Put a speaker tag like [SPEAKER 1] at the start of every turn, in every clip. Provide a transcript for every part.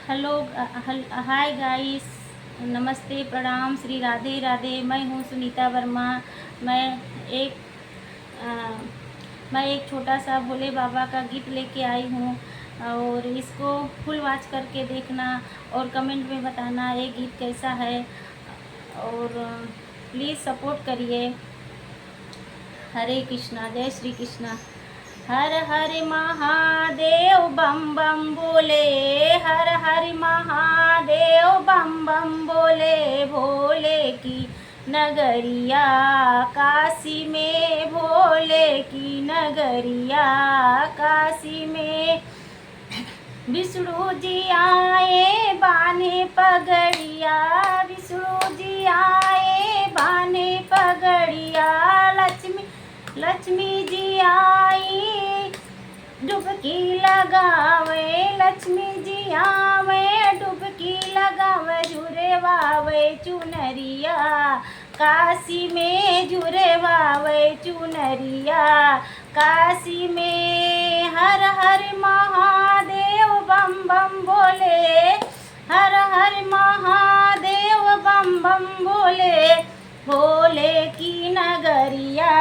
[SPEAKER 1] Hello. Hi guys, नमस्ते, प्रणाम, श्री राधे राधे। मैं हूँ सुनीता वर्मा। मैं एक अ, मैं एक छोटा सा भोले बाबा का गीत लेके आई हूँ और इसको फुल वॉच करके देखना और कमेंट में बताना ये गीत कैसा है और प्लीज़ सपोर्ट करिए। हरे कृष्णा, जय श्री कृष्णा। हर हर महादेव बम बम बोले, हर हर महादेव बम बम बोले। भोले की नगरिया काशी में, भोले की नगरिया काशी में। विष्णु जी आए बाने पगड़िया, विष्णु जी आए बाने पगड़िया। लक्ष्मी जी आई डुबकी लगावे, लक्ष्मी जी आवे डुबकी लगावे। झुरे वावे चुनरिया काशी में, झुरे वावे चुनरिया काशी में। हर हर महादेव बम बम बोले, हर हर महादेव बम बम बोले। भोले की नगरिया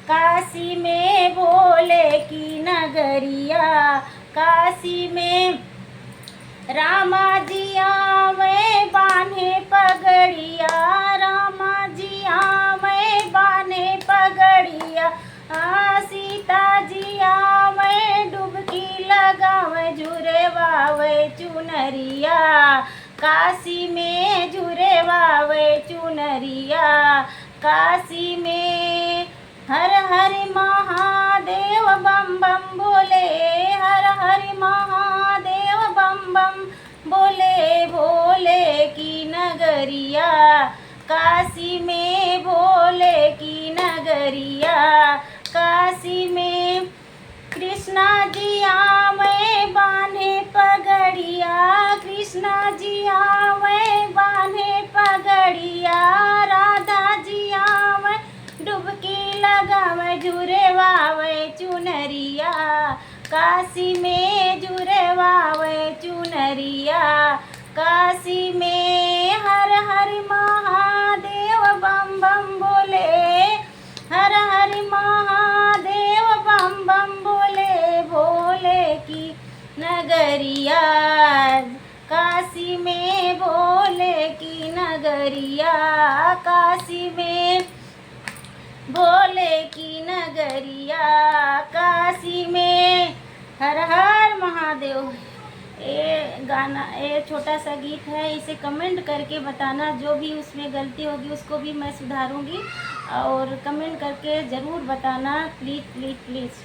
[SPEAKER 1] काशी में, भोले की नगरिया काशी में। रामा जी आवे बान्हे पगड़िया, रामा जी आवे बान्हे पगड़िया। सीता जी आवे डुबकी लगावे, झुरे वावे चुनरिया काशी में, झुरे वावे चुनरिया काशी में। हर हर महादेव बम बम बोले, हर हर महादेव बम बम बोले। भोले की नगरिया काशी में, भोले की नगरिया काशी में। कृष्णा जी आवे बान्हे पगड़िया, कृष्णा जी आवे बान्हे पगड़िया। राधा जी आवे डुबकी लगावे, झुरे वावे चुनरिया काशी में, झुरे वावे चुनरिया काशी में। हर हर महादेव बम बम बोले, हर हर महादेव बम बम बोले। भोले की नगरिया काशी में, भोले की नगरिया काशी में, भोले की नगरिया काशी में। हर हर महादेव। ये गाना, ये छोटा सा गीत है, इसे कमेंट करके बताना। जो भी उसमें गलती होगी उसको भी मैं सुधारूंगी और कमेंट करके ज़रूर बताना। Please please please.